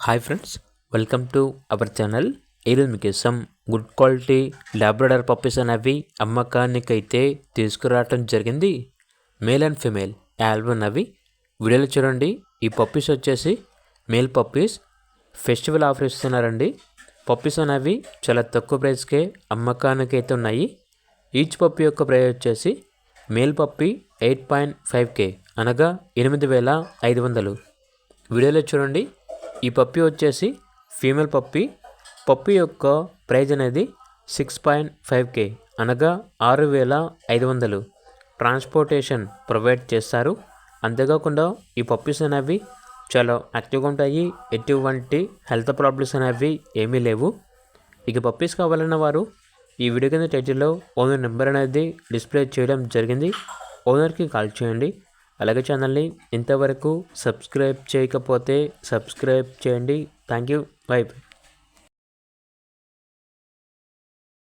Hi friends, welcome to our channel. ఈరోజు మీకు some good quality Labrador puppies అనేవి అమ్మకానికైతే తీసుకురావటం జరిగింది. మేల్ అండ్ ఫిమేల్ ఆల్బమ్ అవి వీడియోలో చూడండి. ఈ పప్పీస్ వచ్చేసి మేల్ పప్పీస్. ఫెస్టివల్ ఆఫర్ ఇస్తున్నారండి. పప్పీస్ అనేవి చాలా తక్కువ ప్రైస్కే అమ్మకానికైతే ఉన్నాయి. ఈచ్ పప్పీ యొక్క ప్రైస్ వచ్చేసి మేల్ పప్పీ 8.5K అనగా 8,500. వీడియోలో చూడండి. ఈ పప్పీ వచ్చేసి ఫీమేల్ పప్పీ. పప్పీ యొక్క ప్రైజ్ అనేది 6.5K అనగా 6,500. ట్రాన్స్పోర్టేషన్ ప్రొవైడ్ చేస్తారు. అంతేకాకుండా ఈ పప్పీస్ అనేవి చాలా యాక్టివ్గా ఉంటాయి. ఎటువంటి హెల్త్ ప్రాబ్లమ్స్ అనేవి ఏమీ లేవు. ఇక పప్పీస్ కావాలన్న వారు ఈ వీడియో కింద టైటిల్లో ఓనర్ నెంబర్ అనేది డిస్ప్లే చేయడం జరిగింది. ఓనర్కి కాల్ చేయండి. అలాగే ఛానల్ని ఇంతవరకు సబ్స్క్రైబ్ చేయకపోతే సబ్స్క్రైబ్ చేయండి. Thank you. బై.